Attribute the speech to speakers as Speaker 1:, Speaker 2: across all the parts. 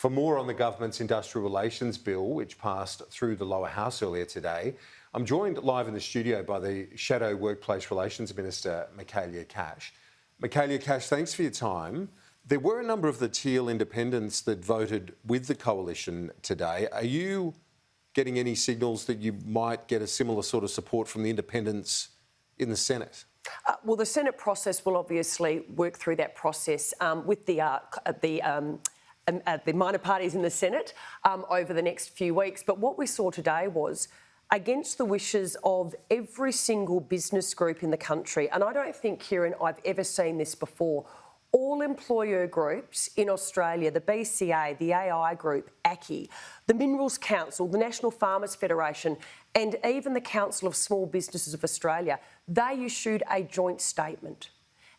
Speaker 1: For more on the government's industrial relations bill, which passed through the lower house earlier today, I'm joined live in the studio by the Shadow Workplace Relations Minister, Michaelia Cash. Michaelia Cash, thanks for your time. There were a number of the Teal independents that voted with the coalition today. Are you getting any signals that you might get a similar sort of support from the independents in the Senate?
Speaker 2: Well, the Senate process will obviously work through that process with the minor parties in the Senate over the next few weeks. But what we saw today was, against the wishes of every single business group in the country, and I don't think, Kieran, I've ever seen this before, all employer groups in Australia, the BCA, the AI Group, ACCI, the Minerals Council, the National Farmers Federation, and even the Council of Small Businesses of Australia, they issued a joint statement.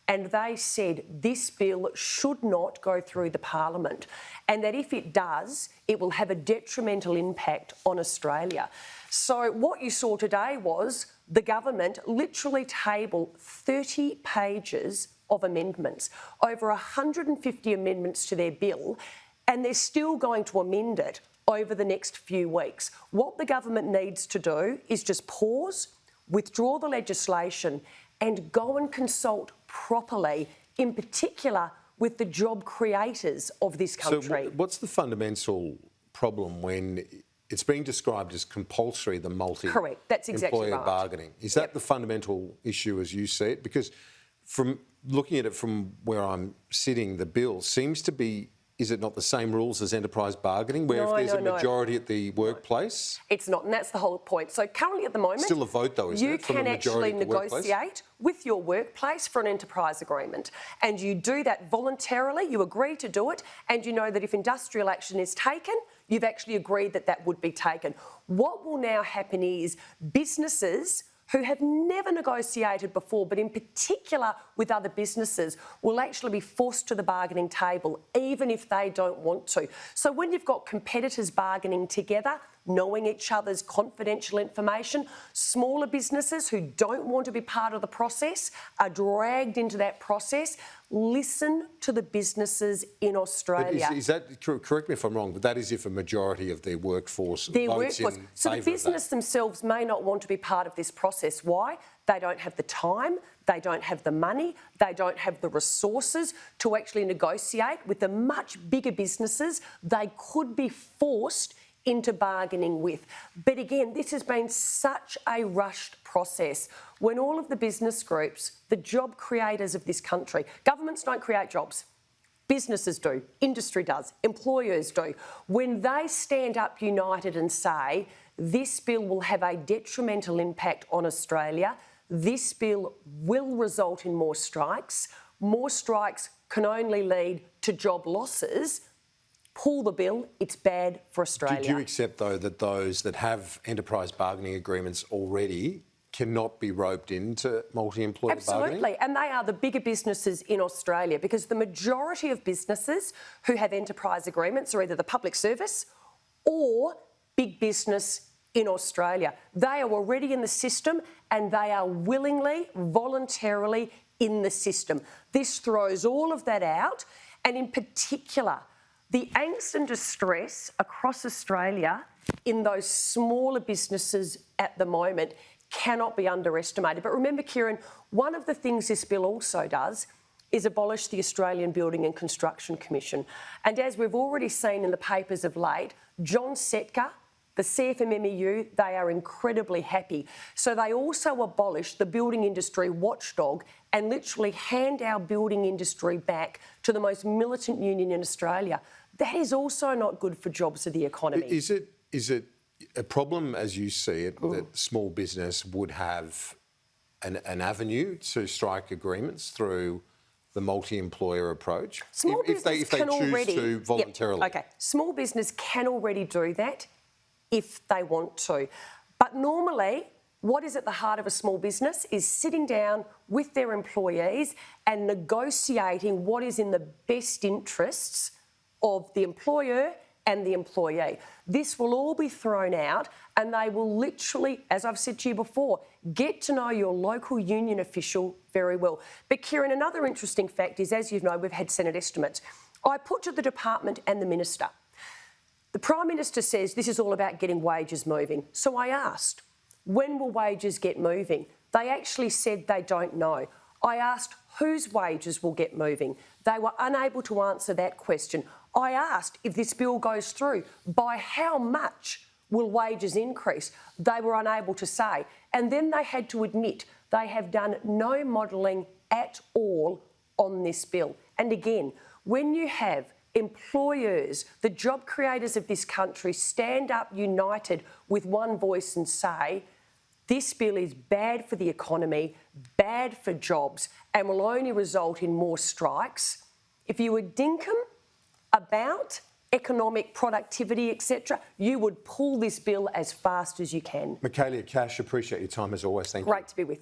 Speaker 2: And they said this bill should not go through the Parliament, and that if it does, it will have a detrimental impact on Australia. So what you saw today was the government literally table 30 pages of amendments, over 150 amendments to their bill, and they're still going to amend it over the next few weeks. What the government needs to do is just pause, withdraw the legislation, and go and consult properly, in particular with the job creators of this country.
Speaker 1: So what's the fundamental problem when it's being described as compulsory, the multi-employer bargaining? Is that the fundamental issue as you see it? Because from looking at it from where I'm sitting, the bill seems to be, is it not the same rules as enterprise bargaining, where if there's a majority at the workplace?
Speaker 2: It's not, and that's the whole point. So currently at the moment...
Speaker 1: Still a vote though, isn't it?
Speaker 2: You can actually negotiate with your workplace for an enterprise agreement, and you do that voluntarily, you agree to do it, and you know that if industrial action is taken, you've actually agreed that that would be taken. What will now happen is businesses who have never negotiated before, but in particular with other businesses, will actually be forced to the bargaining table, even if they don't want to. So when you've got competitors bargaining together, knowing each other's confidential information, smaller businesses who don't want to be part of the process are dragged into that process. Listen to the businesses in Australia.
Speaker 1: But is that, correct me if I'm wrong, but that is if a majority of their workforce votes in favour of that.
Speaker 2: So the business themselves may not want to be part of this process. Why? They don't have the time, they don't have the money, they don't have the resources to actually negotiate with the much bigger businesses they could be forced into bargaining with. But again, this has been such a rushed process when all of the business groups, the job creators of this country, governments don't create jobs, businesses do, industry does, employers do. When they stand up united and say, this bill will have a detrimental impact on Australia, this bill will result in more strikes can only lead to job losses, pull the bill, it's bad for Australia.
Speaker 1: Do you accept, though, that those that have enterprise bargaining agreements already cannot be roped into multi-employer bargaining?
Speaker 2: Absolutely, and they are the bigger businesses in Australia, because the majority of businesses who have enterprise agreements are either the public service or big business in Australia. They are already in the system and they are willingly, voluntarily in the system. This throws all of that out, and in particular, the angst and distress across Australia in those smaller businesses at the moment cannot be underestimated. But remember, Kieran, one of the things this bill also does is abolish the Australian Building and Construction Commission. And as we've already seen in the papers of late, John Setka, the CFMMEU, they are incredibly happy. So they also abolished the building industry watchdog and literally hand our building industry back to the most militant union in Australia. That is also not good for jobs of the economy.
Speaker 1: Is it a problem, as you see it, that small business would have an avenue to strike agreements through the multi-employer approach?
Speaker 2: Small
Speaker 1: if they choose to voluntarily.
Speaker 2: Yep, okay, small business can already do that if they want to. But normally, what is at the heart of a small business is sitting down with their employees and negotiating what is in the best interests of the employer and the employee. This will all be thrown out, and they will literally, as I've said to you before, get to know your local union official very well. But Kieran, another interesting fact is, as you know, we've had Senate estimates. I put to the department and the minister, The Prime Minister says this is all about getting wages moving. So I asked, when will wages get moving? They actually said they don't know. I asked whose wages will get moving. They were unable to answer that question. I asked if this bill goes through, by how much will wages increase? They were unable to say. And then they had to admit they have done no modelling at all on this bill. And again, when you have employers, the job creators of this country, stand up united with one voice and say, this bill is bad for the economy, bad for jobs, and will only result in more strikes. If you were dinkum about economic productivity, etc., you would pull this bill as fast as you can.
Speaker 1: Michaelia Cash, appreciate your time as always. Thank you.
Speaker 2: Great to be with you.